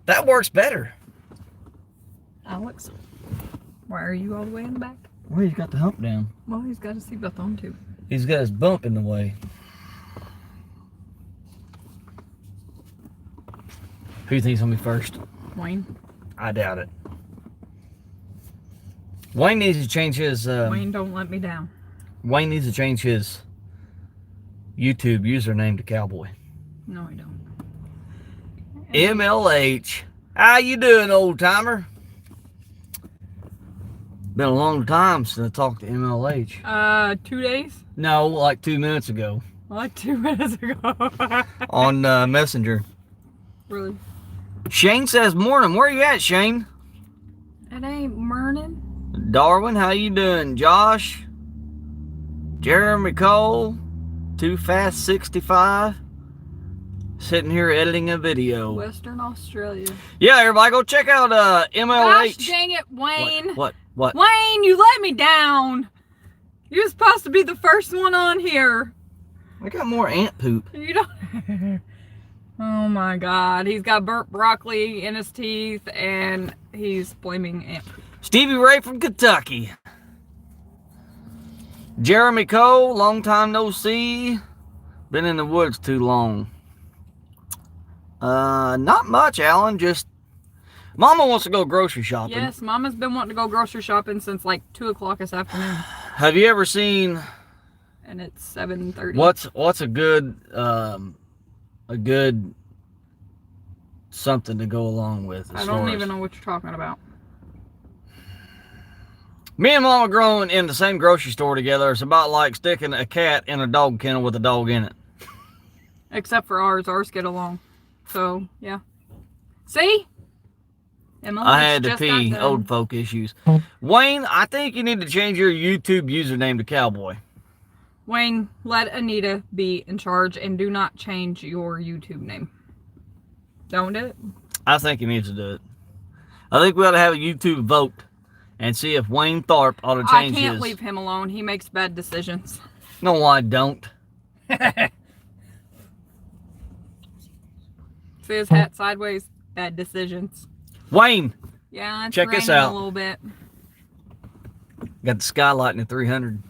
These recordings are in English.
That works better. Alex, why are you all the way in the back? Well, he's got the hump down. Well, he's got his seatbelt on too. He's got his bump in the way. Who do you think's gonna be first? Wayne. I doubt it. Wayne needs to change his. Wayne, don't let me down. Wayne needs to change his YouTube username to Cowboy. No, I don't. MLH. How you doing, old timer? Been a long time since I talked to MLH. 2 days? No, like 2 minutes ago. Like 2 minutes ago. On Messenger. Really? Shane says morning. Where you at, Shane? It ain't morning. Darwin, how you doing? Josh? Jeremy Cole? Too Fast 65? Sitting here editing a video. Western Australia. Yeah, everybody go check out MLH. Gosh dang it, Wayne. What? Wayne, you let me down. You're supposed to be the first one on here. I got more ant poop. You don't. Oh my God. He's got burnt broccoli in his teeth and he's blaming ant poop. Stevie Ray from Kentucky. Jeremy Cole, long time no see. Been in the woods too long. Not much, Alan. Just Mama wants to go grocery shopping. Yes, Mama's been wanting to go grocery shopping since like 2 o'clock this afternoon. Have you ever seen? And it's 7:30. What's a good something to go along with? I don't even know what you're talking about. Me and Mama growing in the same grocery store together. It's about like sticking a cat in a dog kennel with a dog in it. Except for ours. Ours get along. So, yeah. See? I had to pee. Old folk issues. Wayne, I think you need to change your YouTube username to Cowboy. Wayne, let Anita be in charge and do not change your YouTube name. Don't do it. I think he needs to do it. I think we ought to have a YouTube vote and see if Wayne Tharp ought to change his. I can't leave him alone. He makes bad decisions. No, I don't. See his hat sideways? Bad decisions. Wayne. Yeah, it's check this raining out. A little bit. Got the skylight in the 300.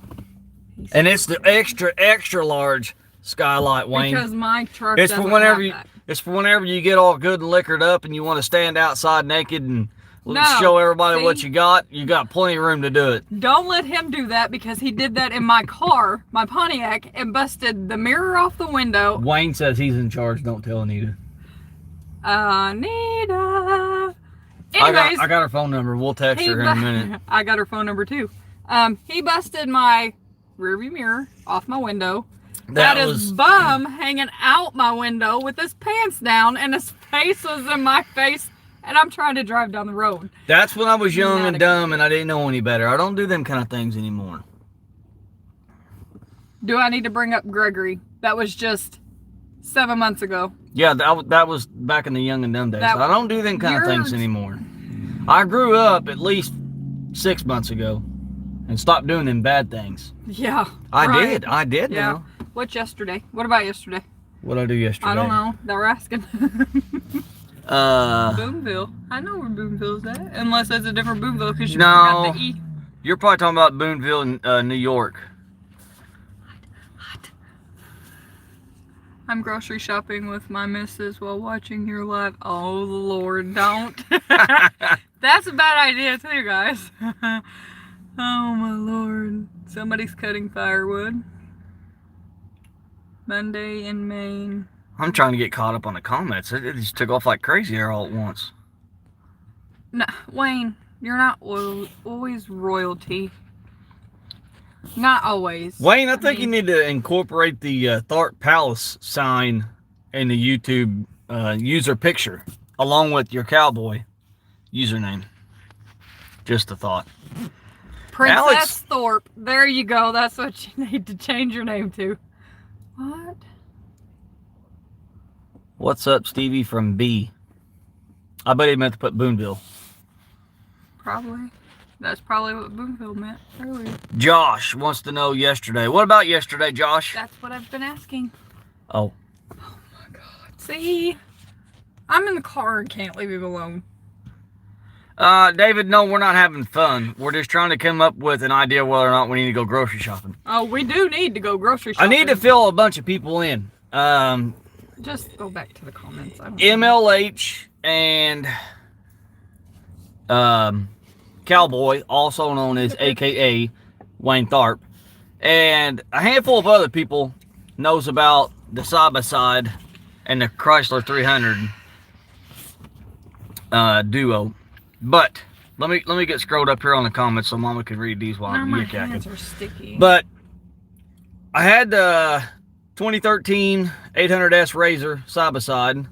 And it's the extra large skylight, Wayne. Because my truck it's doesn't for whenever have that. It's for whenever you get all good and liquored up and you want to stand outside naked and show everybody what you got. You got plenty of room to do it. Don't let him do that because he did that in my car, my Pontiac, and busted the mirror off the window. Wayne says he's in charge. Don't tell Anita. Anita. Anyways, I got her phone number. We'll text her in a minute. I got her phone number too. He busted my rearview mirror off my window. That his bum hanging out my window with his pants down and his face was in my face and I'm trying to drive down the road. That's when I was young and dumb and I didn't know any better. I don't do them kind of things anymore. Do I need to bring up Gregory? That was just 7 months ago. Yeah, that was back in the young and dumb days. I don't do them kind of things anymore. I grew up at least 6 months ago and stopped doing them bad things. Yeah. I did Yeah. now. What's yesterday? What about yesterday? What did I do yesterday? I don't know. They were asking. Boonville. I know where Boonville's at. Unless it's a different Boonville because you forgot the E. You're probably talking about Boonville in New York. I'm grocery shopping with my missus while watching your live. Oh, Lord, don't. That's a bad idea, too, guys. Oh, my Lord. Somebody's cutting firewood. Monday in Maine. I'm trying to get caught up on the comments. It just took off like crazy here all at once. No, Wayne, you're not always royalty. Not always. Wayne, I think you need to incorporate the Tharp Palace sign in the YouTube user picture, along with your cowboy username. Just a thought. Princess Thorpe. There you go. That's what you need to change your name to. What? What's up, Stevie from B? I bet he meant to put Boonville. Probably. That's probably what Boonville meant earlier. Josh wants to know yesterday. What about yesterday, Josh? That's what I've been asking. Oh. Oh my God. See? I'm in the car and can't leave him alone. David, no, we're not having fun. We're just trying to come up with an idea whether or not we need to go grocery shopping. Oh, we do need to go grocery shopping. I need to fill a bunch of people in. Just go back to the comments. MLH and Cowboy, also known as AKA Wayne Tharp, and a handful of other people knows about the side-by-side and the Chrysler 300 duo. But let me get scrolled up here on the comments so Mama can read these while my you're hands yakking. are sticky. But I had the 2013 800S Razor side-by-side.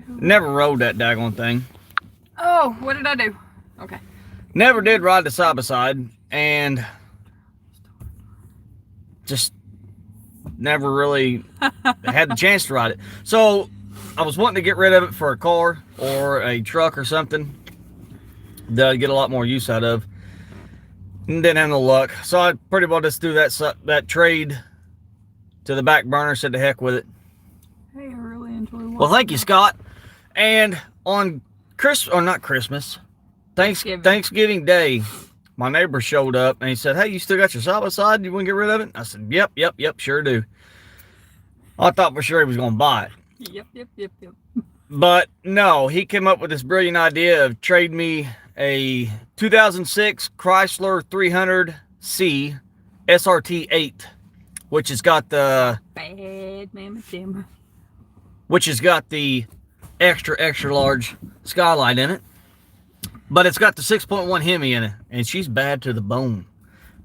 Never rode that daggone thing. Oh, what did I do? Okay. Never did ride the side-by-side, and just never really had the chance to ride it. So I was wanting to get rid of it for a car or a truck or something that I'd get a lot more use out of. And didn't have no luck. So I pretty well just threw that trade to the back burner, said the heck with it. Hey, I really enjoy watching. Well, thank you, Scott. And on Thanksgiving Day, my neighbor showed up and he said, "Hey, you still got your side-by-side? You want to get rid of it?" I said, Yep, sure do. I thought for sure he was going to buy it. Yep. But no, he came up with this brilliant idea of trade me a 2006 Chrysler 300C SRT 8, which has got the bad mamma jamma, which has got the extra large skylight in it, but it's got the 6.1 Hemi in it, and she's bad to the bone.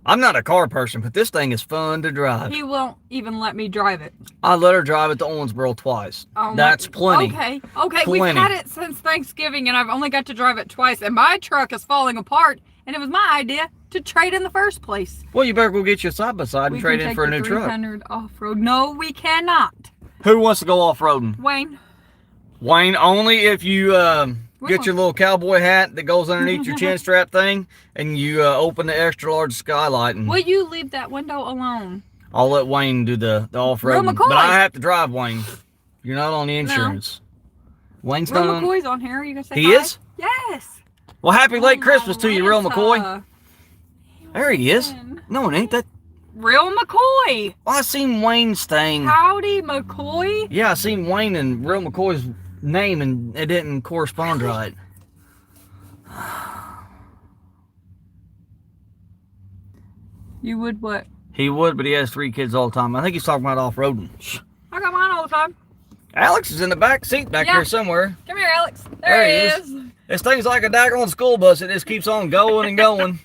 I'm not a car person, but this thing is fun to drive. He won't even let me drive it. I let her drive it to Owensboro twice. Oh, that's plenty. Okay. Plenty. We've had it since Thanksgiving, and I've only got to drive it twice, and my truck is falling apart, and it was my idea to trade in the first place. Well, you better go get your side-by-side and trade in for a new truck. 300 off-road. No, we cannot. Who wants to go off-roading? Wayne, only if you get your little cowboy hat that goes underneath your chin strap thing, and you open the extra large skylight. And will you leave that window alone? I'll let Wayne do the off-roading, but I have to drive Wayne. You're not on the insurance. No. Wayne's not on. McCoy's on here. Are you gonna say he hi? is? Yes. Well, happy late Christmas to you, Real McCoy. There he is. No, it ain't that. Real McCoy. Well, I seen Wayne's thing. Howdy, McCoy. Yeah, I seen Wayne and Real McCoy's name, and it didn't correspond right. You would what? He would, but he has 3 kids all the time. I think he's talking about off-roading. I got mine all the time. Alex is in the back seat back here somewhere. Come here, Alex. There he is. This thing's like a daggone school bus. It just keeps on going and going.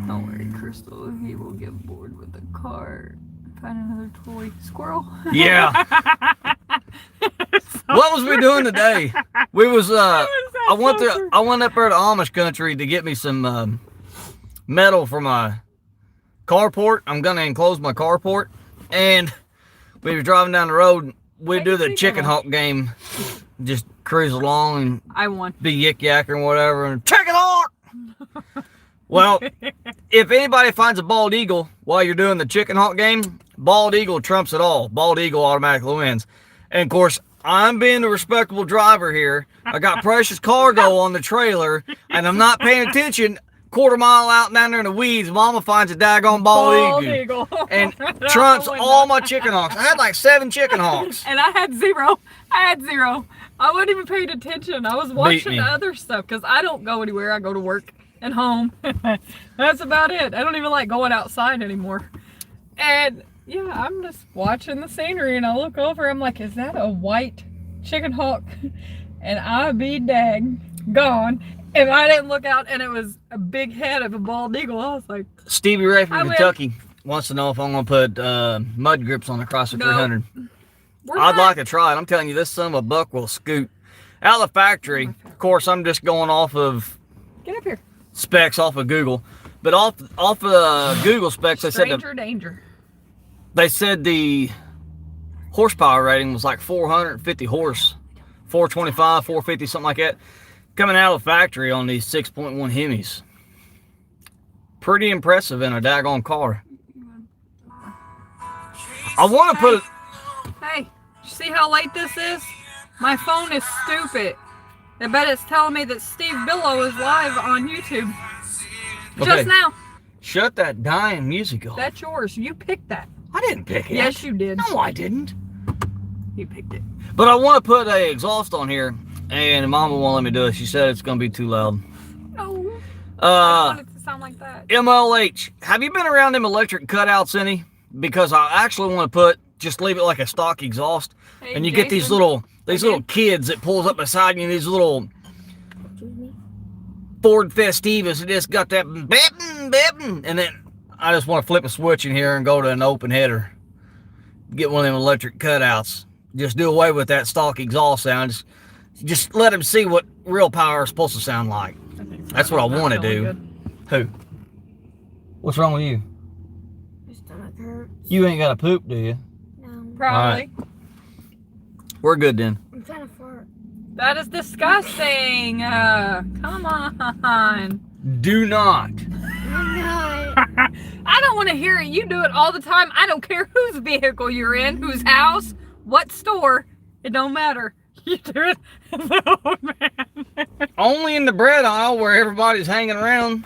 Don't worry, Crystal. He will get bored with the car. Find another toy. Squirrel. Yeah. What was we doing today? We was I went up there to Amish country to get me some metal for my carport. I'm gonna enclose my carport, and we were driving down the road. We do the chicken hawk game, just cruise along and I won. Be yik yak or whatever, and chicken hawk. Well, if anybody finds a bald eagle while you're doing the chicken hawk game, bald eagle trumps it all. Bald eagle automatically wins. And of course, I'm being the respectable driver here. I got precious cargo on the trailer, and I'm not paying attention. Quarter mile out down there in the weeds, Mama finds a daggone bald eagle and trumps all my chicken hawks. I had like 7 chicken hawks. And I had 0. I wasn't even paying attention. I was watching the other stuff because I don't go anywhere. I go to work and home. That's about it. I don't even like going outside anymore. And yeah, I'm just watching the scenery, and I look over. I'm like, is that a white chicken hawk? And I be gone. And I didn't look out, and it was a big head of a bald eagle. I was like, Stevie Ray from Kentucky wants to know if I'm going to put mud grips on the Chrysler 300. I'd like to try it. I'm telling you, this son of a buck will scoot. Out of the factory, of course, I'm just going off of get up here. Specs off of Google. But off of Google specs, they said the horsepower rating was like 450 horse, 425, 450, something like that. Coming out of the factory on these 6.1 Hemis. Pretty impressive in a daggone car. I want to put it. Hey, just see how late this is? My phone is stupid. I bet it's telling me that Steve Billow is live on YouTube. Okay. Just now. Shut that dying music off. That's yours. You picked that. I didn't pick it. Yes, you did. No, I didn't. You picked it. But I want to put a exhaust on here, and Mama won't let me do it. She said it's going to be too loud. No. I want it to sound like that. MLH, have you been around them electric cutouts any? Because I actually want to just leave it like a stock exhaust. Hey, And you get these little kids that pulls up beside you, these little Ford Festivas that just got that beeping, and then I just want to flip a switch in here and go to an open header. Get one of them electric cutouts. Just do away with that stock exhaust sound. Just let them see what real power is supposed to sound like. That's what I want to do. Who? What's wrong with you? My stomach hurts. You ain't got a poop, do you? No. Probably. Right. We're good then. I'm trying to fart. That is disgusting. Come on. Do not. I'm not. I don't want to hear it. You do it all the time. I don't care whose vehicle you're in, whose house, what store. It don't matter. You do it. Oh, man. Only in the bread aisle where everybody's hanging around.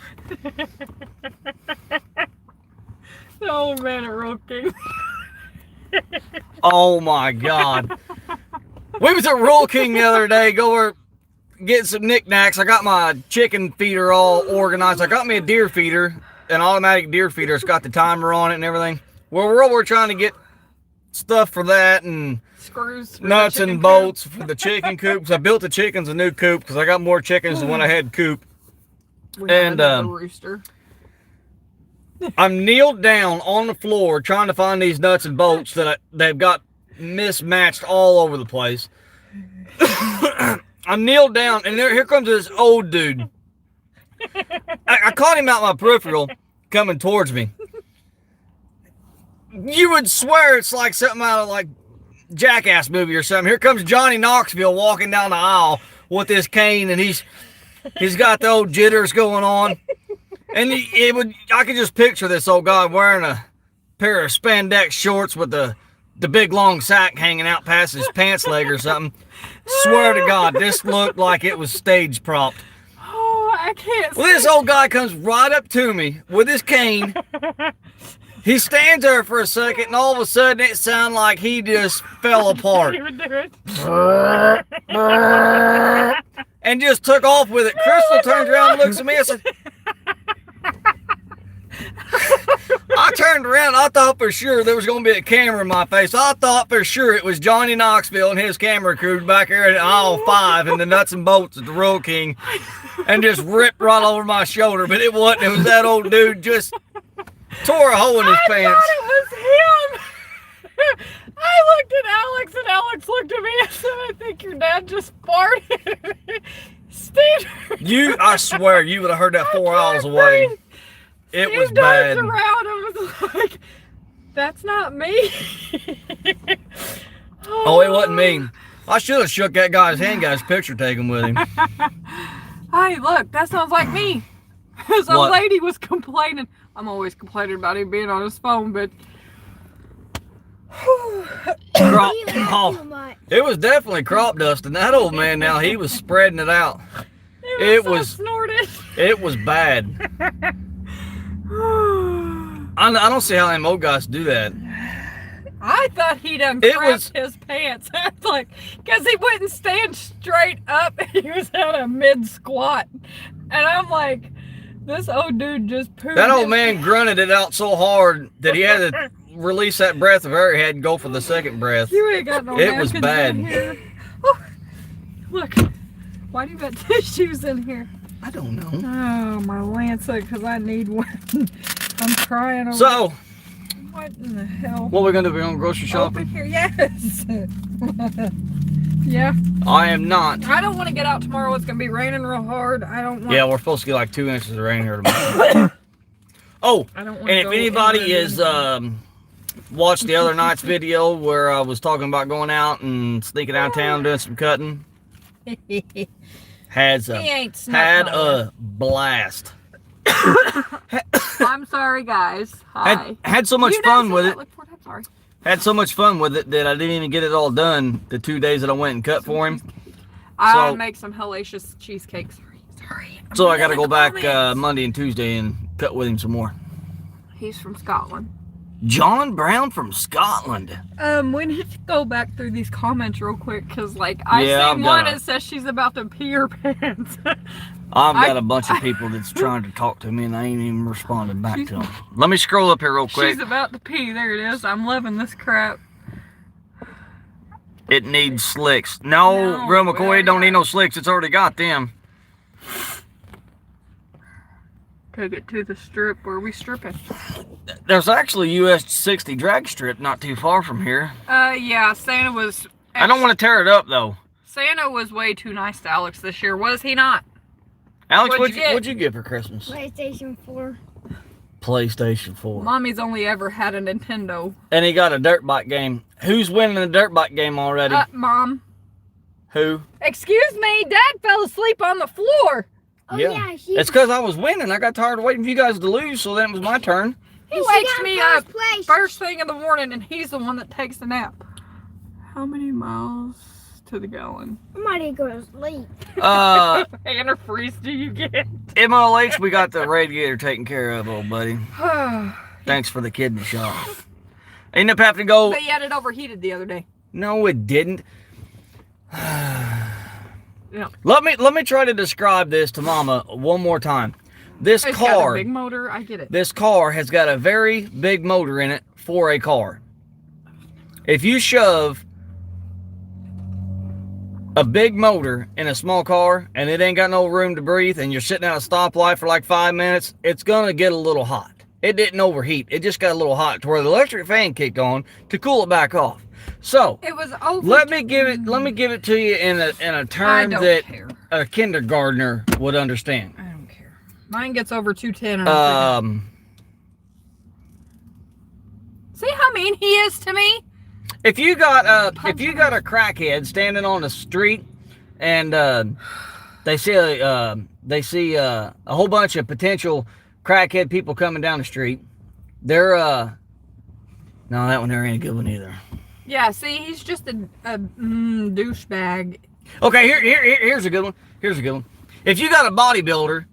Oh, man, at Roll King. Oh my God. We was at Roll King the other day, getting some knickknacks. I got my chicken feeder all organized. I got me a deer feeder, an automatic deer feeder. It's got the timer on it and everything. Well, we're trying to get stuff for that and Screws. nuts and bolts for the chicken coops. I built the chickens a new coop because I got more chickens than when I had coop. And rooster. I'm kneeled down on the floor trying to find these nuts and bolts that they've got mismatched all over the place. I'm kneeled down, and here comes this old dude. I caught him out my peripheral coming towards me. You would swear it's like something out of like Jackass movie or something. Here comes Johnny Knoxville walking down the aisle with this cane, and he's got the old jitters going on. And I could just picture this old guy wearing a pair of spandex shorts with the big long sack hanging out past his pants leg or something. Swear to God, this looked like it was stage propped. Oh, I can't. Well, this old guy comes right up to me with his cane. He stands there for a second, and all of a sudden it sounded like he just fell apart. He would do it. And just took off with it. Crystal turns around and looks at me and said, I turned around. I thought for sure there was going to be a camera in my face. I thought for sure it was Johnny Knoxville and his camera crew back here in aisle 5 in the nuts and bolts at the Roll King, and just ripped right over my shoulder. But it wasn't. It was that old dude just tore a hole in his pants. I thought it was him. I looked at Alex, and Alex looked at me and said, I think your dad just farted. Steve. I swear, you would have heard that 4 hours away. It was bad. Around and was like, that's not me. Oh, it wasn't me. I should have shook that guy's hand, got his picture taken with him. Hey, look, that sounds like me. This old lady was complaining. I'm always complaining about him being on his phone, but it was definitely crop dusting. That old man now, he was spreading it out. it was snorted. It was bad. I don't see how them old guys do that. I thought he done crapped his pants. Like, because he wouldn't stand straight up. He was at a mid squat. And I'm like, this old dude just pooped. That old man grunted it out so hard that he had to release that breath of air he had and go for the second breath. You ain't got no It was bad. in here. Oh, look, why do you got tissues in here? I don't know. Oh, my Lancet, because I need one. I'm crying over. So, what in the hell? what are we going to do? We're going grocery Open shopping? here, yes. Yeah. I am not. I don't want to get out tomorrow. It's going to be raining real hard. I don't want. Yeah, we're supposed to get like 2 inches of rain here tomorrow. Oh, I don't want and if anybody is watched the other night's video where I was talking about going out and sneaking out of town doing some cutting, had a blast. I'm sorry, guys. Hi. Had so much fun with it. I'm sorry. Had so much fun with it that I didn't even get it all done the 2 days that I went and cut for him. I'll make some hellacious cheesecake. Sorry. So I got to go back Monday and Tuesday and cut with him some more. He's from Scotland. John Brown from Scotland. We need to go back through these comments real quick because, like, I Yeah, see one that says she's about to pee her pants. I've got a bunch of people that's trying to talk to me and I ain't even responded back to them. Let me scroll up here real quick. She's about to pee. There it is. I'm loving this crap. It needs slicks. No, Real McCoy don't need no slicks. It's already got them. Take it to the strip where we stripping. There's actually US 60 drag strip not too far from here. Yeah, Santa was... I don't want to tear it up though. Santa was way too nice to Alex this year, was he not? Alex, what'd you get for Christmas? PlayStation 4. PlayStation 4. Mommy's only ever had a Nintendo. And he got a dirt bike game. Who's winning the dirt bike game already? Mom. Who? Excuse me, Dad fell asleep on the floor. Oh, yeah. It's because I was winning. I got tired of waiting for you guys to lose, so then it was my turn. He wakes me up first thing in the morning, and he's the one that takes the nap. How many miles to the gallon? I'm ready to go to sleep. Antifreeze do you get? MLH, we got the radiator taken care of, old buddy. Thanks for the kidney shot. Ain't up having to go. But yet it overheated the other day. No, it didn't. Yeah. Let me try to describe this to Mama one more time. This It's car, got a big motor. I get it. this car has got a very big motor in it for a car. If you shove a big motor in a small car and it ain't got no room to breathe and you're sitting at a stoplight for like 5 minutes, it's gonna get a little hot. It didn't overheat. It just got a little hot to where the electric fan kicked on to cool it back off. So it was over. let me give it to you in a term that a kindergartner would understand. I don't care. Mine gets over 210. See how mean he is to me? If you got a crackhead standing on the street and they see a whole bunch of potential crackhead people coming down the street, they're no, that one there ain't a good one either. Yeah, see, he's just a douchebag. Okay, here's a good one. Here's a good one. If you got a bodybuilder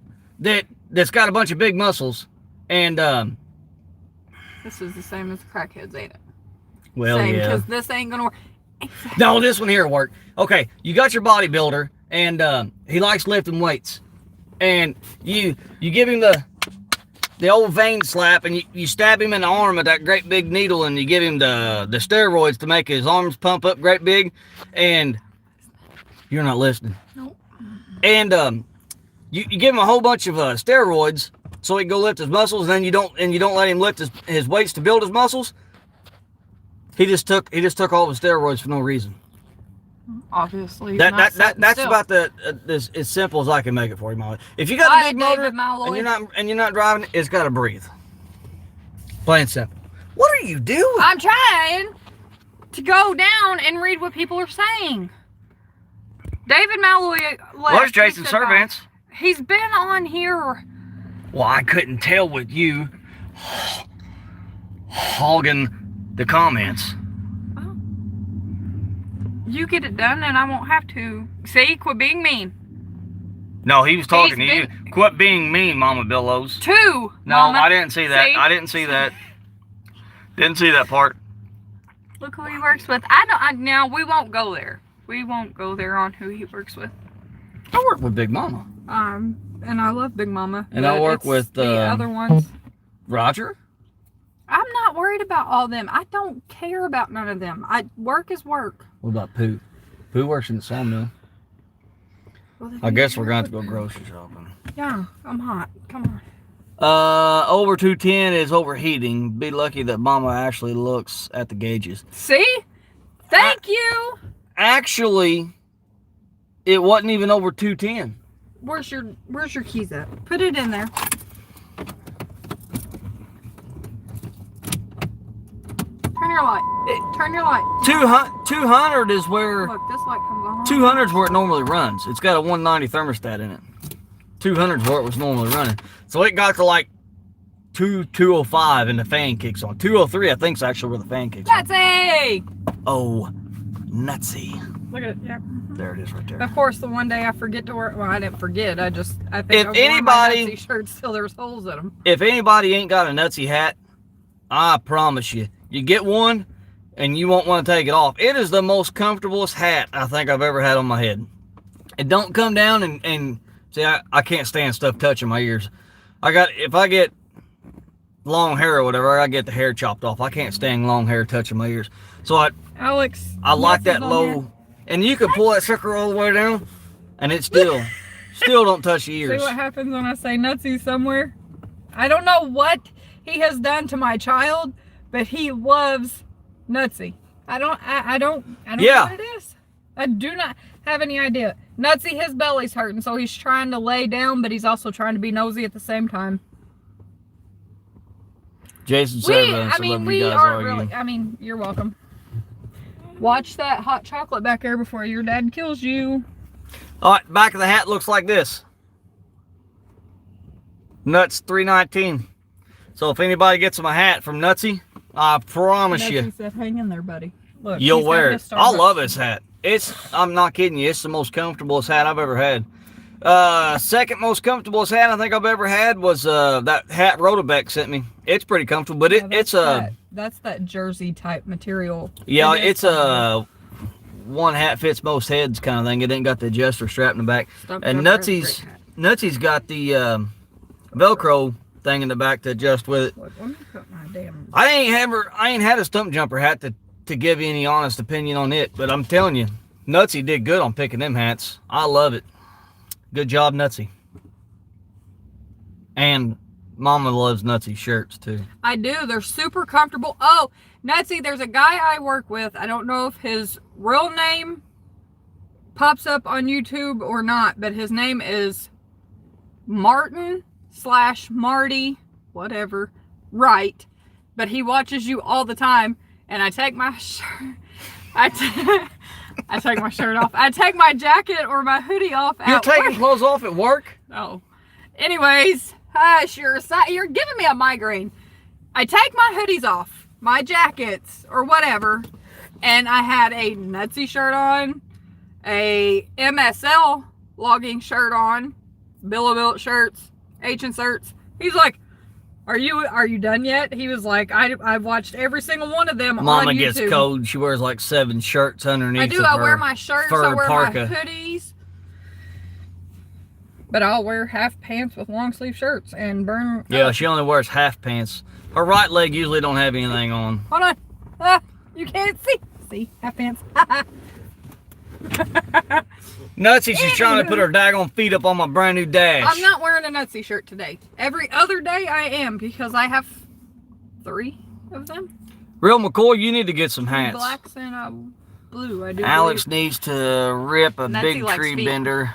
that's got a bunch of big muscles and this is the same as crackheads, ain't it? Well, same, yeah. Because this ain't gonna work. Exactly. No, this one here will work. Okay, you got your bodybuilder and he likes lifting weights, and you give him the old vein slap, and you stab him in the arm with that great big needle, and you give him the steroids to make his arms pump up great big, and you're not listening. Nope. And you give him a whole bunch of steroids so he can go lift his muscles, and then you don't let him lift his weights to build his muscles. He just took all the steroids for no reason. Obviously. That's about as simple as I can make it for you, Molly. If you got a big motor and you're not driving, it's got to breathe. Plain and simple. What are you doing? I'm trying to go down and read what people are saying. David Malloy left. Where's Jason Servants? He's been on here. Well, I couldn't tell with you hogging the comments. Oh. You get it done and I won't have to. See, quit being mean. No, he was talking to you. Quit being mean, Mama Billows. No, Mama. I didn't see that. See? I didn't see that. Didn't see that part. Look who he works with. Now, we won't go there. We won't go there on who he works with. I work with Big Mama. And I love Big Mama. And I work with the other ones. Roger. I'm not worried about all them. I don't care about none of them. Work is work. What about Pooh? Pooh works in the sawmill. Well, I guess we're going to go grocery shopping. Yeah, I'm hot. Come on. Over 210 is overheating. Be lucky that Mama actually looks at the gauges. See? Thank you. Actually, it wasn't even over 210. Where's your keys at? Put it in there. Turn your light. Turn your light. 200 is where... Look, this light comes on. 200 is where it normally runs. It's got a 190 thermostat in it. 200 is where it was normally running. So it got to like 205 and the fan kicks on. 203, I think, is actually where the fan kicks on. Nutsy! Oh, nutsy. Look at it. Yeah. There it is right there. Of course, the one day I forget to wear. Well, I didn't forget. I think If I wore anybody- my Nutsy shirts till there's holes in them. If anybody ain't got a nutsy hat, I promise you, you get one and you won't want to take it off. It is the most comfortablest hat I think I've ever had on my head. It don't come down and see, I can't stand stuff touching my ears. If I get long hair or whatever, I get the hair chopped off. I can't stand long hair touching my ears. So Alex, I like Nutsy's that on low, here. and you can pull that sucker all the way down, and it still don't touch the See ears. what happens when I say Nutsy somewhere? I don't know what he has done to my child, but he loves Nutsy. I don't know what it is. I do not have any idea. Nutsy, his belly's hurting, so he's trying to lay down, but he's also trying to be nosy at the same time. Jason Servants, we aren't really. I mean, you're welcome. Watch that hot chocolate back there before your dad kills you. All right, back of the hat looks like this. Nuts 319. So if anybody gets him a hat from Nutsy, I promise Nutsy you, said, hang in there, buddy. Look, you'll he's got wear it. his I Starbucks love this hat. I'm not kidding you. It's the most comfortable hat I've ever had. Second most comfortable hat I think I've ever had was that hat Rotobeck sent me. It's pretty comfortable, but that's that jersey type material. Yeah, It is it's a one hat fits most heads kind of thing. It ain't got the adjuster strap in the back. And Nutsy's got the Velcro thing in the back to adjust with it. Look, let me put my damn. I ain't had a stump jumper hat to give you any honest opinion on it, but I'm telling you, Nutsy did good on picking them hats. I love it. Good job, Nutsy. And Mama loves Nutsy shirts too. I do. They're super comfortable. Oh, Nutsy, there's a guy I work with. I don't know if his real name pops up on YouTube or not, but his name is Martin/Marty, whatever, right. But he watches you all the time, and I take my shirt. I take my shirt off. I take my jacket or my hoodie off at You're taking work. clothes off at work? Oh. Anyways, you're giving me a migraine. I take my hoodies off, my jackets, or whatever, and I had a Nutsy shirt on, a MSL logging shirt on, Bill shirts, H-inserts. He's like, Are you done yet? He was like, I've watched every single one of them on YouTube. Mama gets cold. She wears like 7 shirts underneath. I do. I wear my shirts. I wear my hoodies. But I'll wear half pants with long sleeve shirts and burn. Yeah, she only wears half pants. Her right leg usually don't have anything on. Hold on. You can't see. See, half pants. Nutsy, she's trying to put her daggone feet up on my brand new dash. I'm not wearing a Nutsy shirt today. Every other day I am because I have 3 of them. Real McCoy, you need to get some hats. Blacks and a blue. I do. Alex needs to rip a Nutsy big likes tree feet. bender.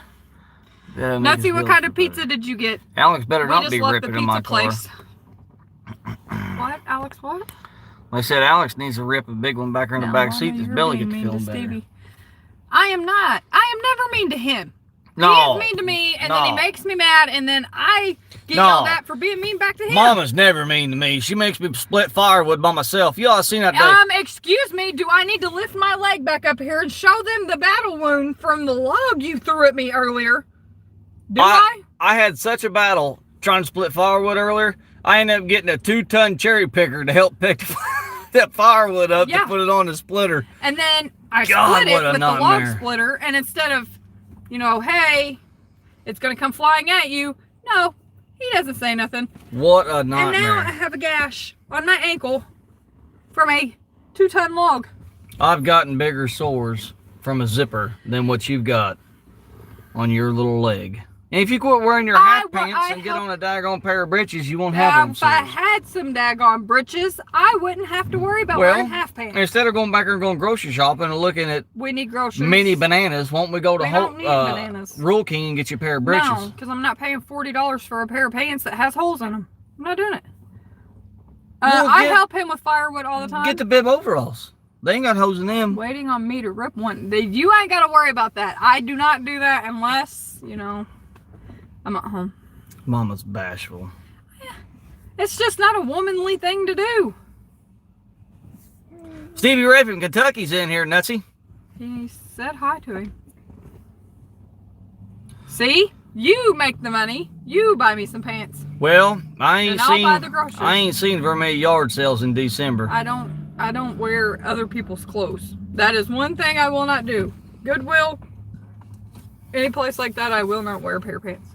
Nutsy, what kind of pizza did you get? Alex better We not just be left ripping the in my pizza car. place. What, Alex? What? I said Alex needs to rip a big one back in the back seat. His belly gets feeling better. I am not. I am never mean to him. No. He is mean to me, and then he makes me mad, and then I get yelled at for being mean back to him. Mama's never mean to me. She makes me split firewood by myself. You all seen that day? Excuse me, do I need to lift my leg back up here and show them the battle wound from the log you threw at me earlier? Do I? I had such a battle trying to split firewood earlier. I ended up getting a 2-ton cherry picker to help pick that firewood up to put it on the splitter. And then I split it with the log splitter, and instead of, hey, it's going to come flying at you, no, he doesn't say nothing. What a nightmare. And now I have a gash on my ankle from a 2-ton log. I've gotten bigger sores from a zipper than what you've got on your little leg. And if you quit wearing your half pants and get on a daggone pair of breeches, you won't have them If I had some daggone breeches, I wouldn't have to worry about wearing half pants. Instead of going back and going grocery shopping and looking at we need groceries. Mini bananas, won't we go to bananas. Rural King and get you a pair of breeches? No, because I'm not paying $40 for a pair of pants that has holes in them. I'm not doing it. I help him with firewood all the time. Get the bib overalls. They ain't got holes in them. Waiting on me to rip one. You ain't got to worry about that. I do not do that unless, I'm at home. Mama's bashful. It's just not a womanly thing to do. Stevie Ray from Kentucky's in here, Nutsy. He said hi to him. See? You make the money. You buy me some pants. Well, I And I'll buy the groceries. I ain't seen very many yard sales in December. I don't wear other people's clothes. That is one thing I will not do. Goodwill, any place like that, I will not wear a pair of pants.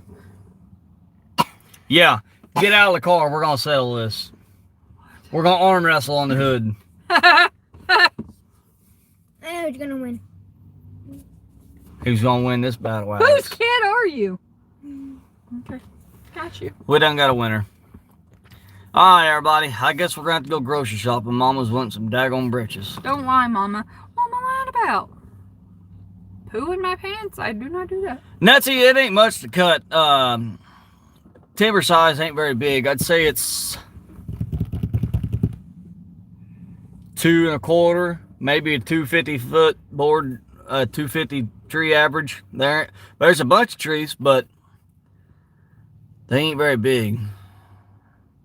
Yeah, get out of the car. We're gonna settle this. We're gonna arm wrestle on the hood. I know who's gonna win. Who's gonna win this battle? Whose Alex? kid are you? Okay, got you. We done got a winner. All right, everybody. I guess we're gonna have to go grocery shopping. Mama's wanting some daggone britches. Don't lie, Mama. What am I lying about? Poo in my pants? I do not do that. Nutsy, it ain't much to cut. Timber size ain't very big. I'd say it's 2 1/4, maybe a 250 foot board, 250 tree average. There's a bunch of trees, but they ain't very big.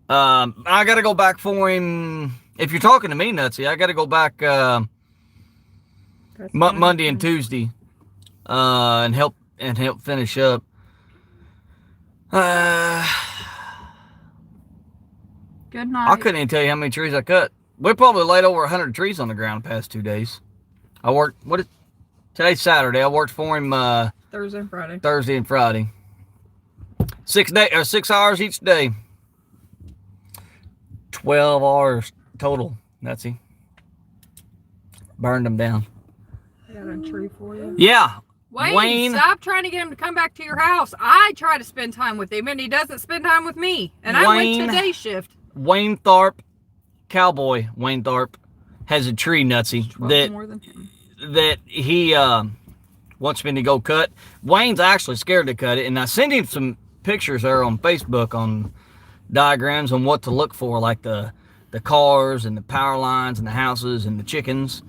I gotta go back for him. If you're talking to me, Nutsy, I gotta go back Monday and Tuesday and help finish up. Good night. I couldn't even tell you how many trees I cut. We probably laid over 100 trees on the ground the past 2 days. I worked, today's Saturday. I worked for him Thursday and Friday. Thursday and Friday. 6 hours each day. 12 hours total. That's it. Burned them down. I got a tree for you. Yeah. Wayne, stop trying to get him to come back to your house. I try to spend time with him, and he doesn't spend time with me. And I went to day shift. Wayne Tharp, cowboy Wayne Tharp, has a tree, Nutsy, that he wants me to go cut. Wayne's actually scared to cut it, and I sent him some pictures there on Facebook on diagrams on what to look for, like the cars and the power lines and the houses and the chickens.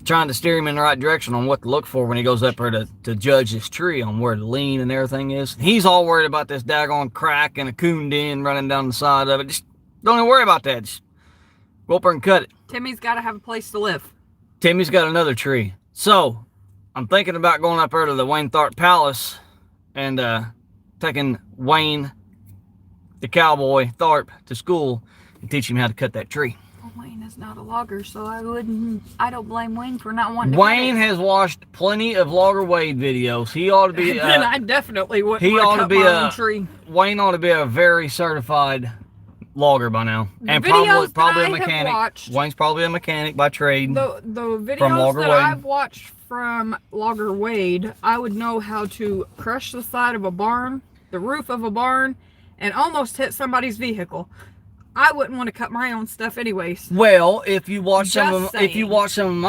Trying to steer him in the right direction on what to look for when he goes up there to judge his tree on where the lean and everything is. He's all worried about this daggone crack and a coon den running down the side of it. Just don't even worry about that. Just go up there and cut it. Timmy's got to have a place to live. Timmy's got another tree. So, I'm thinking about going up there to the Wayne Tharp Palace and taking Wayne, the cowboy Tharp, to school and teach him how to cut that tree. Well, Wayne is not a logger, so I don't blame Wayne for not wanting to Wayne has watched plenty of Logger Wade videos. He ought to be then I definitely wouldn't want to cut my own tree. Wayne ought to be a very certified logger by now. And probably a mechanic. Wayne's probably a mechanic by trade. The videos that I've watched from Logger Wade, I would know how to crush the side of a barn, the roof of a barn, and almost hit somebody's vehicle. I wouldn't want to cut my own stuff anyways. Well, if you watch some of my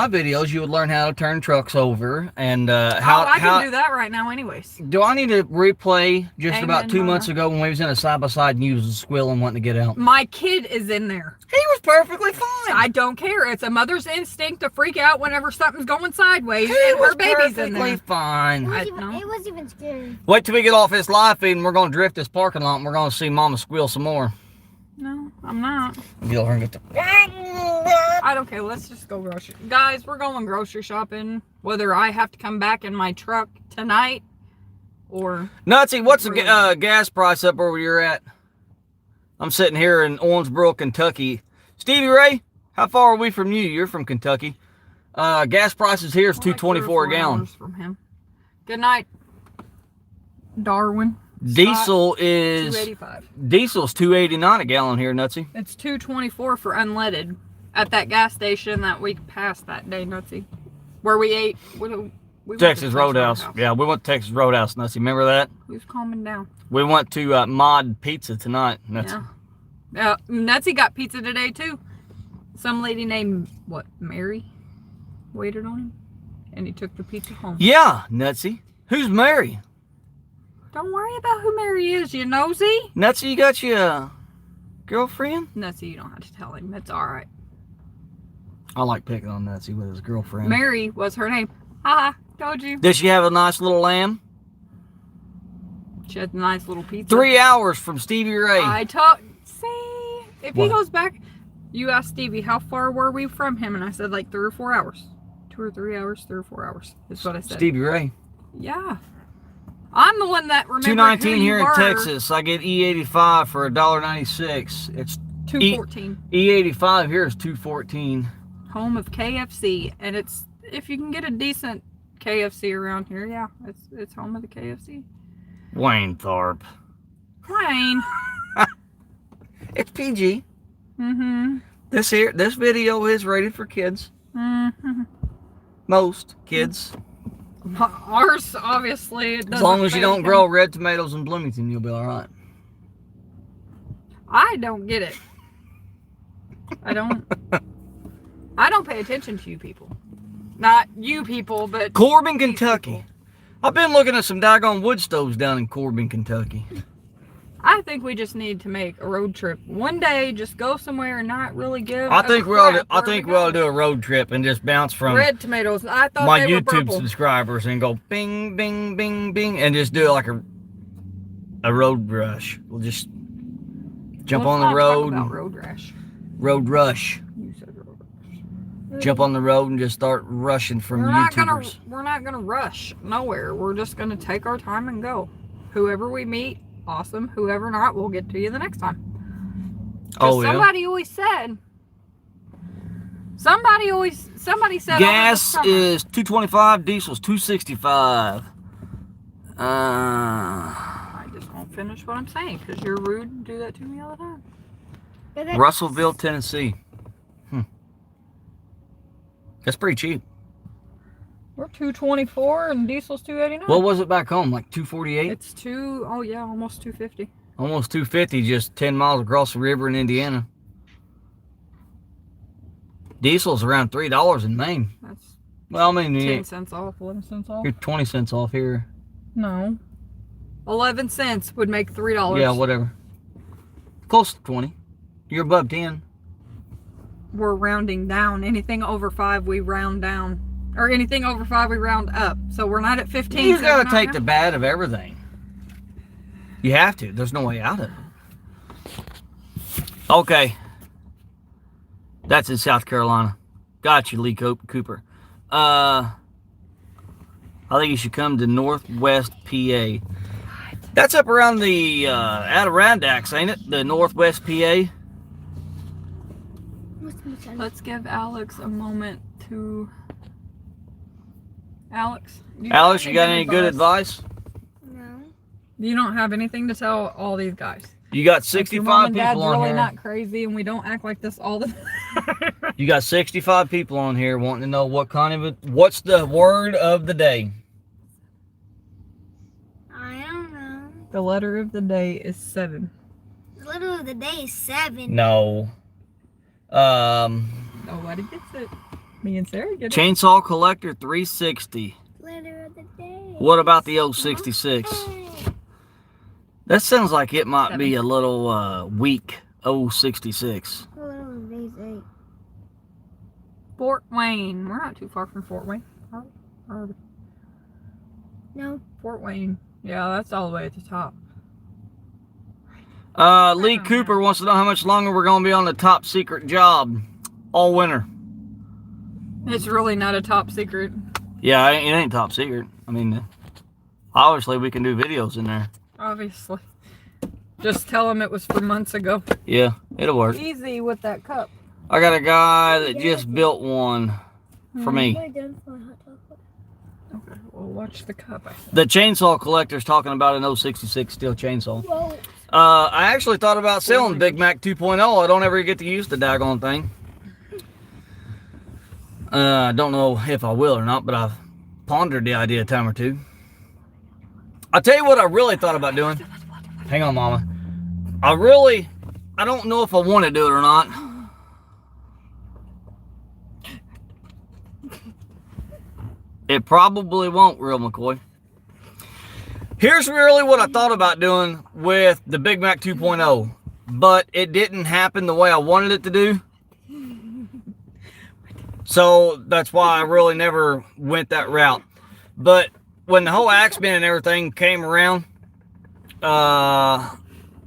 videos, you would learn how to turn trucks over and I can do that right now anyways. Do I need to replay just about 2 months ago when we was in a side-by-side and you was squealing wanting to get out? My kid is in there. He was perfectly fine. I don't care. It's a mother's instinct to freak out whenever something's going sideways and her baby's in there. Fine. It wasn't even scary. Wait till we get off this live feed and we're going to drift this parking lot and we're going to see Mama squeal some more. No, I'm not. I don't care. Let's just go grocery. Guys, we're going grocery shopping. Whether I have to come back in my truck tonight or... Nutsy, what's the gas price up where you're at? I'm sitting here in Owensboro, Kentucky. Stevie Ray, how far are we from you? You're from Kentucky. Gas prices here is $2.24 a gallon. From him. Good night, Darwin. Diesel is $2.85. Diesel's $2.89 a gallon here, Nutsy. It's $2.24 for unleaded at that gas station that we passed that day, Nutsy, where we ate. We Texas Roadhouse. Yeah, we went to Texas Roadhouse, Nutsy. Remember that? He was calming down. We went to Mod Pizza tonight, Nutsy. Yeah, Nutsy got pizza today too. Some lady named Mary waited on him, and he took the pizza home. Yeah, Nutsy. Who's Mary? Don't worry about who Mary is, you nosy. Nutsy, you got your girlfriend? Nutsy, you don't have to tell him. It's all right. I like picking on Nutsy with his girlfriend. Mary was her name. Haha, told you. Did she have a nice little lamb? She had a nice little pizza. 3 hours from Stevie Ray. I told... See? If What? he goes back, you asked Stevie, how far were we from him? And I said like 3 or 4 hours. 2 or 3 hours, 3 or 4 hours is what I said. Stevie Ray. Yeah. I'm the one that remembers $2.19 here in Texas. I get E85 for $1.96. It's $2.14. E85 here is $2.14. Home of KFC, and it's if you can get a decent KFC around here, yeah, it's home of the KFC. Wayne Tharp. Wayne. It's PG. Mm-hmm. This video is rated for kids. Mm-hmm. Most kids. Ours, obviously, it doesn't. As long as you phase don't him. grow red tomatoes in Bloomington, you'll be all right. I don't get it. I don't pay attention to you people. Not you people, but Corbin, these Kentucky. people. I've been looking at some daggone wood stoves down in Corbin, Kentucky. I think we just need to make a road trip one day. Just go somewhere and not really give. I think we ought crap to. where We ought to do a road trip and just bounce from red tomatoes. I thought my they were YouTube purple. subscribers and go bing, bing, bing, bing, and just do like a road rush. We'll just jump Let's on the not road. talk about road rash. Road rush. You said road rash. Jump on the road and just start rushing from We're YouTubers. not gonna rush nowhere. We're just gonna take our time and go. Whoever we meet, awesome. Whoever not, we'll get to you the next time. Oh, yeah. Somebody said Gas over the summer, is $2.25. Diesel's $2.65. I just won't finish what I'm saying because you're rude and do that to me all the time. Russellville, Tennessee. That's pretty cheap. We're $2.24 and diesel's $2.89. What was it back home? Like $2.48? It's almost $2.50. Almost $2.50, just 10 miles across the river in Indiana. Diesel's around $3 in Maine. That's Well, I mean, 10 cents off, 11 cents off. you're 20 cents off here. No. 11 cents would make $3. Yeah, whatever. Close to 20. You're above 10. We're rounding down. Anything over 5, we round down. Or anything over 5, we round up. So we're not at 15. You so gotta we're not take now. the bad of everything. You have to. There's no way out of it. Okay. That's in South Carolina. Got you, Lee Cooper. I think you should come to Northwest PA. That's up around the Adirondacks, ain't it? The Northwest PA. Let's give Alex a moment to... Alex, you got any any good advice? No. You don't have anything to tell all these guys. You got Like, your 65 mom and dad's people on really here. not crazy, and we don't act like this all the time. You got 65 people on here wanting to know what's the word of the day. I don't know. The letter of the day is 7. The letter of the day is 7. No. Nobody gets it. Me and Sarah get it. Chainsaw Collector 360. Letter of the day. What about the old 66? That sounds like it might be a little weak. Old 66. The letter of the day is 8. Fort Wayne. We're not too far from Fort Wayne. Are we? No. Fort Wayne. Yeah, that's all the way at the top. Lee Cooper wants to know how much longer we're going to be on the top secret job. All winter. It's really not a top secret. Yeah, it ain't top secret. I mean, obviously we can do videos in there. Obviously. Just tell them it was from months ago. Yeah, it'll work. Easy with that cup. I got a guy that just built one for me. Am I done for hot chocolate? Okay, well, watch the cup. I think. The chainsaw collector's talking about an 066 steel chainsaw. Whoa. I actually thought about selling Big Mac 2.0. I don't ever get to use the daggone thing. I don't know if I will or not, but I've pondered the idea a time or two. I'll tell you what I really thought about doing. Hang on, Mama. I don't know if I want to do it or not. It probably won't, Real McCoy. Here's really what I thought about doing with the Big Mac 2.0, but it didn't happen the way I wanted it to do. So that's why I really never went that route. But when the whole accident and everything came around, I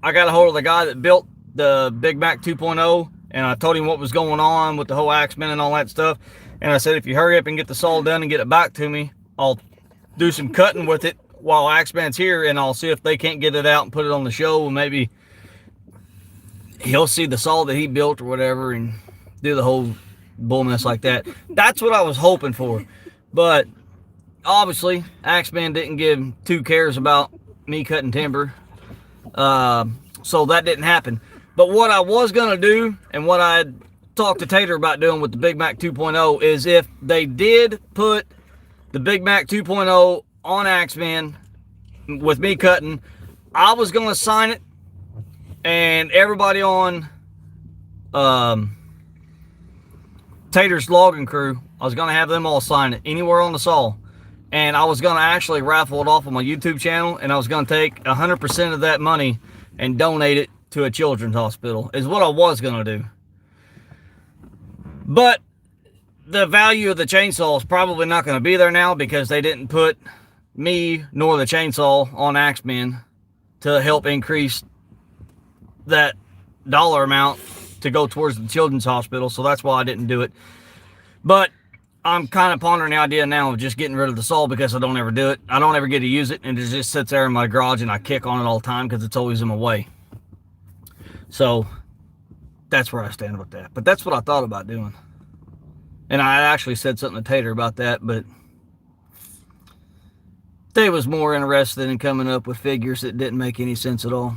got a hold of the guy that built the Big Mac 2.0, and I told him what was going on with the whole Axeman and all that stuff. And I said, if you hurry up and get the saw done and get it back to me, I'll do some cutting with it while Axeman's here, and I'll see if they can't get it out and put it on the show, and maybe he'll see the saw that he built or whatever and do the whole bull mess like that. That's what I was hoping for. But obviously, Axeman didn't give 2 cares about me cutting timber. So that didn't happen. But what I was going to do, and what I talked to Tater about doing with the Big Mac 2.0, is if they did put the Big Mac 2.0 on Axeman with me cutting, I was going to sign it, and everybody on Tater's logging crew, I was going to have them all sign it anywhere on the saw. And I was going to actually raffle it off on my YouTube channel, and I was going to take 100% of that money and donate it to a children's hospital, is what I was going to do. But the value of the chainsaw is probably not going to be there now, because they didn't put me nor the chainsaw on Axeman to help increase that dollar amount to go towards the children's hospital. So that's why I didn't do it. But I'm kind of pondering the idea now of just getting rid of the saw, because I don't ever do it. I don't ever get to use it, and it just sits there in my garage, and I kick on it all the time because it's always in my way. So that's where I stand with that. But that's what I thought about doing. And I actually said something to Tater about that, but they was more interested in coming up with figures that didn't make any sense at all.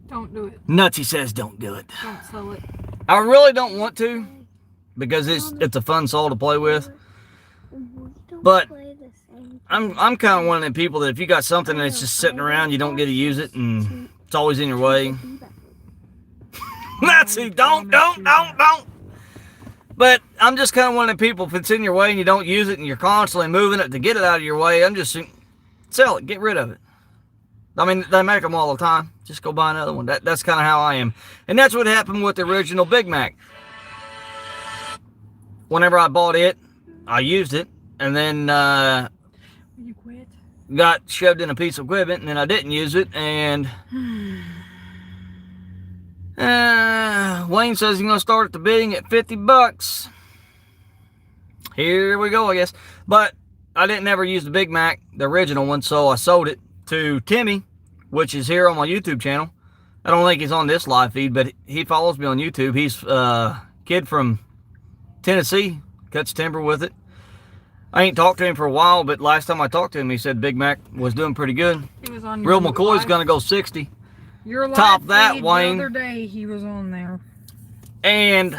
Don't do it. Nutsy says don't do it. Don't sell it. I really don't want to, because it's a fun saw to play with. But I'm kind of one of them people that if you got something that's just sitting around, you don't get to use it, and it's always in your way. Nutsy, don't. But I'm just kind of one of the people, if it's in your way and you don't use it and you're constantly moving it to get it out of your way, I'm just saying, sell it, get rid of it. I mean, they make them all the time. Just go buy another one. That's kind of how I am. And that's what happened with the original Big Mac. Whenever I bought it, I used it, and then You quit? got shoved in a piece of equipment, and then I didn't use it, and Wayne says he's going to start at the bidding at $50. Here we go, I guess. But I didn't ever use the Big Mac, the original one, so I sold it to Timmy, which is here on my YouTube channel. I don't think he's on this live feed, but he follows me on YouTube. He's a kid from Tennessee, cuts timber with it. I ain't talked to him for a while, but last time I talked to him, he said Big Mac was doing pretty good. He was on Real McCoy's going to go 60. Your Top live that, feed Wayne. The other day, he was on there. And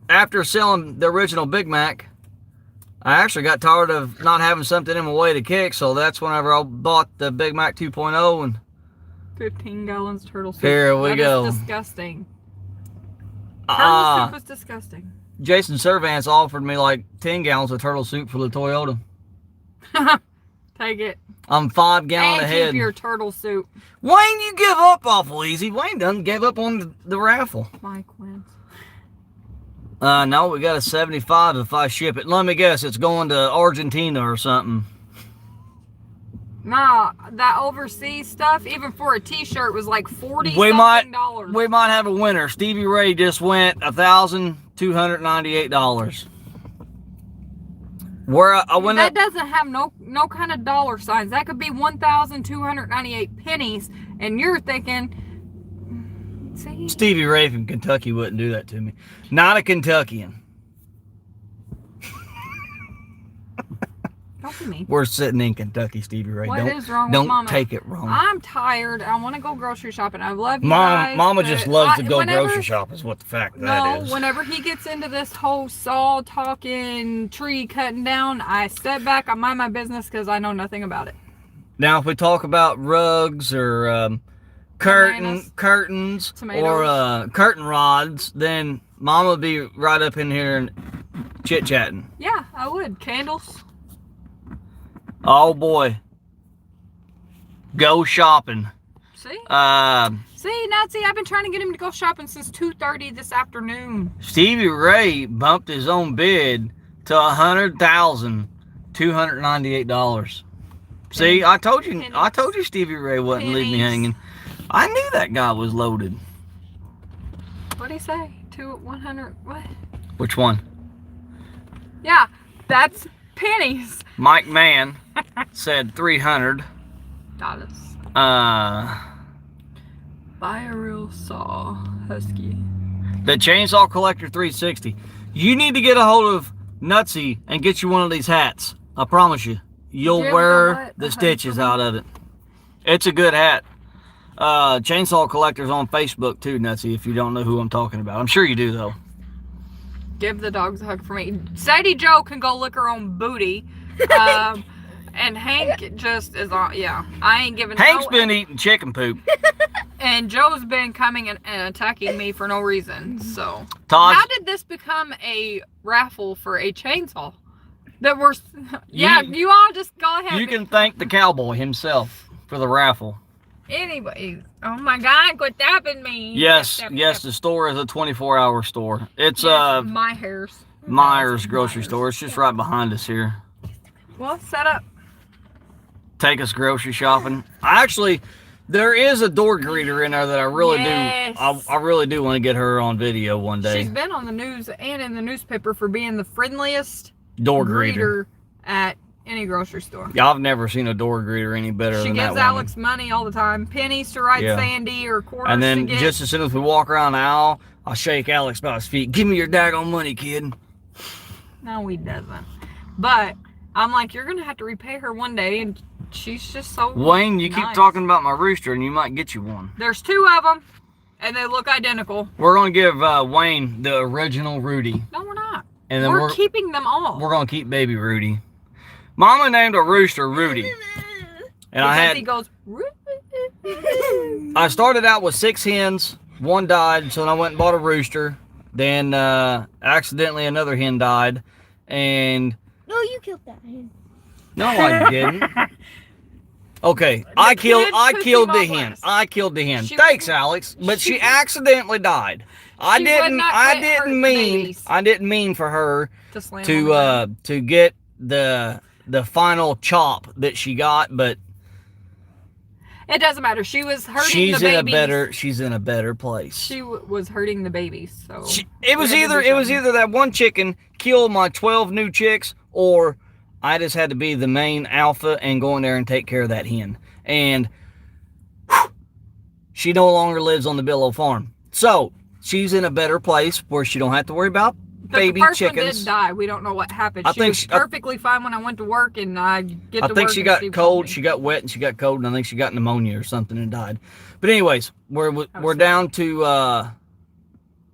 after selling the original Big Mac, I actually got tired of not having something in my way to kick, so that's whenever I bought the Big Mac 2.0, and 15 gallons turtle soup. Here we go. That is disgusting. Turtle soup is disgusting. Jason Servance offered me like 10 gallons of turtle soup for the Toyota. Take it. I'm 5 gallons and ahead. Keep your turtle soup. Wayne, you give up awful easy. Wayne done gave up on the raffle. Mike wins. No, we got a 75 if I ship it. Let me guess, it's going to Argentina or something. Nah, that overseas stuff, even for a t-shirt, was like $40 We dollars. might have a winner. Stevie Ray just went $1,298. Where I went that up, doesn't have no kind of dollar signs. That could be 1,298 pennies, and you're thinking, see? Stevie Ray from Kentucky wouldn't do that to me. Not a Kentuckian. Don't be mean. We're sitting in Kentucky, Stevie Ray. What is wrong with don't Mama? take it wrong. I'm tired. I want to go grocery shopping. I love you guys, Mama just loves to go whenever- grocery shop is what the fact of that is. Whenever he gets into this whole saw talking, tree cutting down, I step back, I mind my business because I know nothing about it. Now, if we talk about rugs or curtains Tomatoes. or curtain rods, then Mama would be right up in here and chit-chatting. Yeah, I would. Candles. Oh, boy. Go shopping. See? See, Nazi, I've been trying to get him to go shopping since 2:30 this afternoon. Stevie Ray bumped his own bid to $100,298. See, I told you Stevie Ray wasn't leaving me hanging. I knew that guy was loaded. What'd he say? 100, what? Which one? Yeah, that's pennies. Mike Mann said $300. Buy a real saw, Husky. The Chainsaw Collector 360. You need to get a hold of Nutsy and get you one of these hats. I promise you. You'll wear the stitches out of it. It's a good hat. Chainsaw Collector's on Facebook too, Nutsy, if you don't know who I'm talking about. I'm sure you do, though. Give the dogs a hug for me. Sadie Joe can go lick her own booty. And Hank just is on, yeah. I ain't giving Hank's been eating chicken poop. And Joe's been coming and attacking me for no reason, so. Todd, how did this become a raffle for a chainsaw? That we're, yeah, you all just go ahead. You can thank the cowboy himself for the raffle. Anyways, oh my God, quit tapping me. Yes, yes, the store is a 24-hour store. It's Myers grocery store. It's just right behind us here. Well, set up. Take us grocery shopping. Actually, there is a door greeter in there that I really do. I really do want to get her on video one day. She's been on the news and in the newspaper for being the friendliest door greeter at any grocery store. Yeah, I've never seen a door greeter any better than that. She gives Alex money all the time, pennies to write Sandy or quarters. And then to get. just as soon as we walk around the aisle, I'll shake Alex by his feet. Give me your daggone money, kid. No, he doesn't. But I'm like, you're gonna have to repay her one day, and she's just so Wayne, you keep talking about my rooster, and you might get you one. There's 2 of them, and they look identical. We're gonna give Wayne the original Rudy. No, we're not. And then we're keeping them all. We're gonna keep baby Rudy. Mama named a rooster Rudy, and he goes. I started out with 6 hens. 1 died, so then I went and bought a rooster. Then accidentally another hen died, and No, you killed that hen. no, I didn't. Okay, I killed the hen. I killed the hen. Thanks, Alex. But she accidentally died. I didn't mean for her to get the final chop that she got, but it doesn't matter. She was hurting the babies. She's in a better place. She was hurting the babies. So it was either that one chicken killed my 12 new chicks, or I just had to be the main alpha and go in there and take care of that hen. And she no longer lives on the Billow farm. So she's in a better place where she don't have to worry about baby chickens. The first one did die. We don't know what happened. She was perfectly fine when I went to work, and I think she got cold. She got wet and she got cold, and I think she got pneumonia or something and died. But anyways, we're down to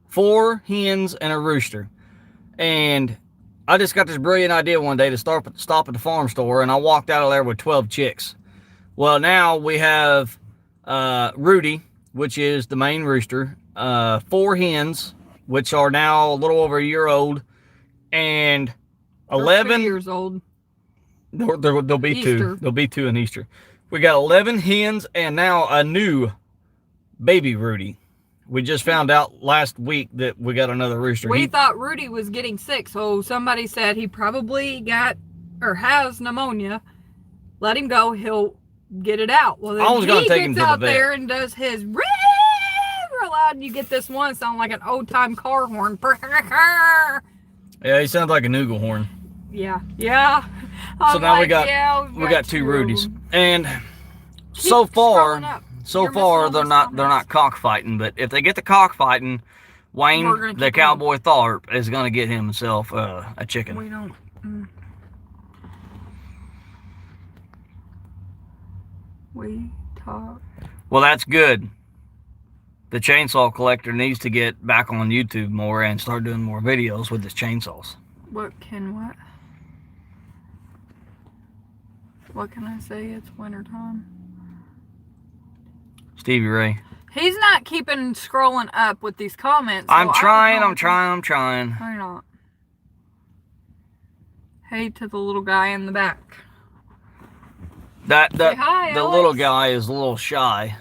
4 hens and a rooster, and I just got this brilliant idea one day to stop at the farm store, and I walked out of there with 12 chicks. Well, now we have Rudy, which is the main rooster, 4 hens, which are now a little over a year old, and 11 years old. There'll be Easter. 2. There'll be 2 in Easter. We got 11 hens and now a new baby Rudy. We just found out last week that we got another rooster. We thought Rudy was getting sick, so somebody said he probably got or has pneumonia. Let him go. He'll get it out. Well, then I was gonna take him to the vet. There and does his real loud, and you get this one sound like an old-time car horn. Yeah, he sounds like a Noogle horn. Yeah. So now we got 2 Rudies, and so far they're not cockfighting. But if they get the cockfighting, Wayne, the cowboy Tharp, is gonna get himself a chicken. We don't. We talk. Well, that's good. The Chainsaw Collector needs to get back on YouTube more and start doing more videos with his chainsaws. What can I say? It's wintertime. Stevie Ray. He's not keeping scrolling up with these comments. I'm trying. Why not? Hey to the little guy in the back. The little guy is a little shy.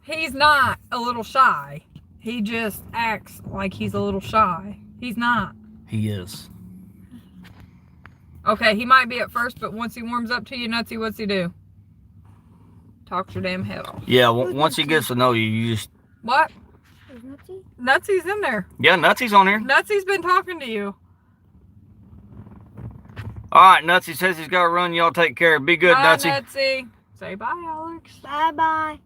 He's not a little shy. He just acts like he's a little shy. He's not. He is. Okay, he might be at first, but once he warms up to you, Nutsy, what's he do? Talk your damn head off. Yeah, once he gets to know you, you just... What? Is Nutsy? Nutsy's in there. Yeah, Nutsy's on here. Nutsy's been talking to you. All right, Nutsy says he's got to run. Y'all take care. Be good, Bye, Nutsy. Nutsy. Say bye, Alex. Bye-bye.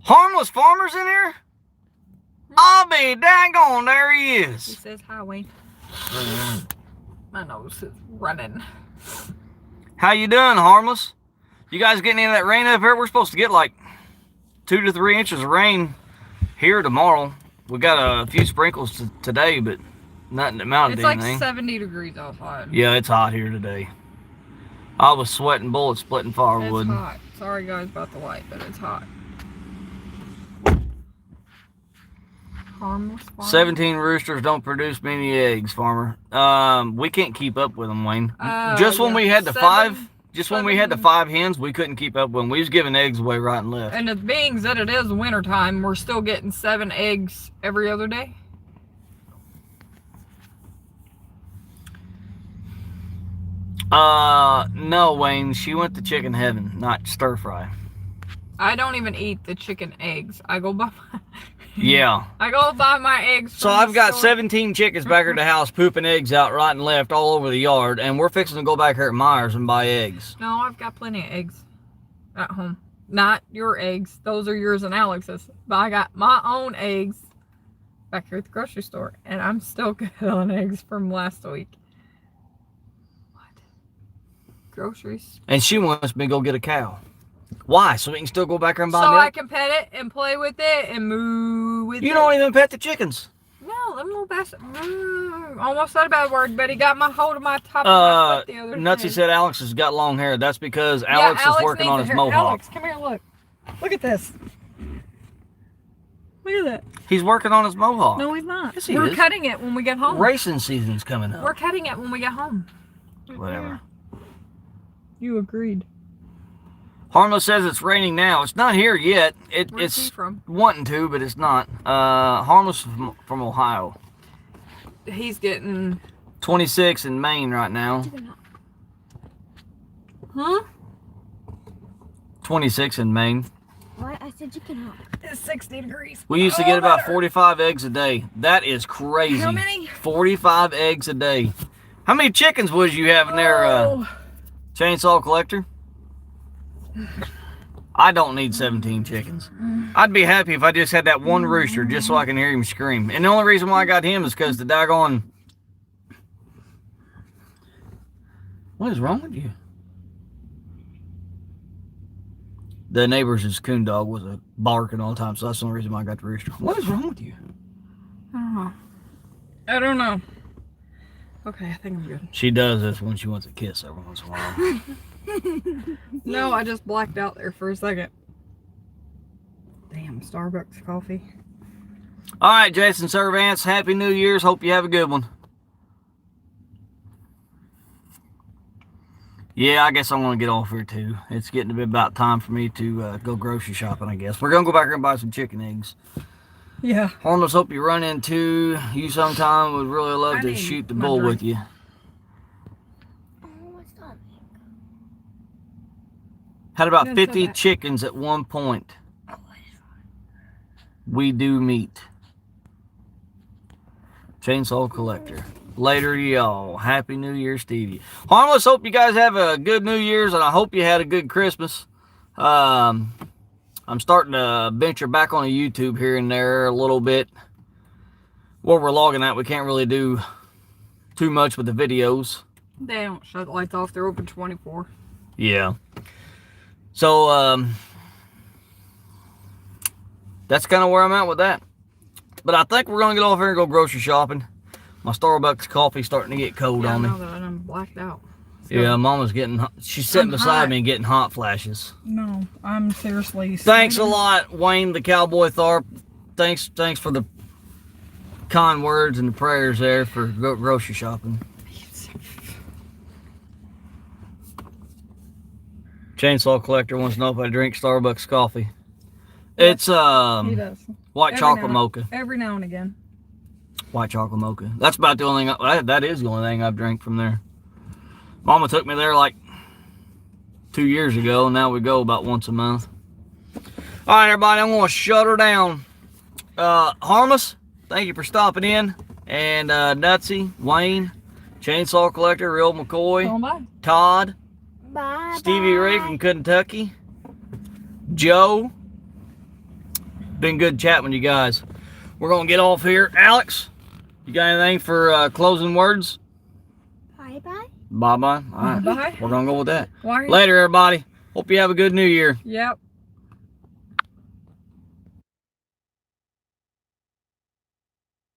Harmless Farmer's in here? I'll be daggone, there he He is. says hi, Wayne. My nose is running. How you doing, Harmless? You guys getting any of that rain up here? We're supposed to get like 2 to 3 inches of rain here tomorrow. We got a few sprinkles today, but nothing that amounted It's to like anything. 70 degrees outside. Yeah, it's hot here today. I was sweating bullets splitting firewood. It's hot. Sorry, guys, about the light, but it's hot. Harmless farmer. 17 roosters don't produce many eggs, Farmer. We can't keep up with them, Wayne. Just when yeah. we had the Seven- when we had the 5 hens, we couldn't keep up with them. We was giving eggs away right and left. And it being that it is wintertime, we're still getting 7 eggs every other day. No, Wayne. She went to chicken heaven, not stir fry. I don't even eat the chicken eggs. I go buy my, Yeah. I go buy my eggs. So from I've the got store. 17 chickens back at the house pooping eggs out right and left all over the yard, and we're fixing to go back here at Myers and buy eggs. No, I've got plenty of eggs at home. Not your eggs. Those are yours and Alex's. But I got my own eggs back here at the grocery store, and I'm still good on eggs from last week. What? Groceries. And she wants me to go get a cow. Why? So we can still go back there and buy So milk? I can pet it and play with it and moo with it. You don't even pet the chickens. No, them little bastards. Almost said a bad word, but he got my hold of my top of my foot the other Nutsy day. said Alex has got long hair. That's because Alex is working on his mohawk. Alex, come here, look. Look at this. Look at that. He's working on his mohawk. No, he's not. Yes, he We're is. cutting it when we get home. Racing season's coming up. We're cutting it when we get home. Whatever. You agreed. Harmless says it's raining now. It's not here yet. Where's he It's from? wanting to, but it's not. Harmless from Ohio. He's getting... 26 in Maine right now. Huh? 26 in Maine. What? I said chicken hawk. It's 60 degrees. We used to get about 45 eggs a day. That is crazy. How many? 45 eggs a day. How many chickens would you have in there, chainsaw collector? I don't need 17 chickens. I'd be happy if I just had that one rooster just so I can hear him scream. And the only reason why I got him is because the daggone... What is wrong with you? The neighbor's coon dog was barking all the time, so that's the only reason why I got the rooster. What is wrong with you? I don't know. Okay, I think I'm good. She does this when she wants a kiss every once in a while. No, I just blacked out there for a second. Damn, Starbucks coffee. All right, Jason Servants, Happy New Year's. Hope you have a good one. Yeah, I guess I'm going to get off here too. It's getting to be about time for me to go grocery shopping, I guess. We're going to go back here and buy some chicken eggs. Yeah. Harmless, hope you run into you sometime. Would really love I to need shoot the my bull drink. with you. Oh, what's that? Had about That's so 50 bad. chickens at one point. We do meat. Chainsaw collector. Later, y'all. Happy New Year, Stevie. Harmless, hope you guys have a good New Year's, and I hope you had a good Christmas. I'm starting to venture back on YouTube here and there a little bit. Where we're logging at, we can't really do too much with the videos. They don't shut the lights off. They're open 24. Yeah. So, that's kind of where I'm at with that. But I think we're going to get off here and go grocery shopping. My Starbucks coffee's starting to get cold Yeah, on me. now that I'm blacked out. So, Yeah, Mama's getting hot. She's sitting I'm beside hot. me and getting hot flashes. No, I'm seriously... Thanks a lot, Wayne the Cowboy Tharp. Thanks for the kind words and the prayers there for grocery shopping. Chainsaw collector wants to know if I drink Starbucks coffee. It's He does. white Every chocolate now- mocha. Every now and again. White chocolate mocha. That's about the only thing. That is the only thing I've drank from there. Mama took me there like 2 years ago, and now we go about once a month. All right, everybody, I'm going to shut her down. Harmless, thank you for stopping in. And Nutsy, Wayne, Chainsaw Collector, Real McCoy, Oh, bye. Todd, Bye. Stevie Ray from Kentucky, Joe. Been good chatting with you guys. We're going to get off here. Alex, you got anything for closing words? Bye bye. Bye-bye. All right. Bye. We're going to go with that. Why? Later, everybody. Hope you have a good new year. Yep.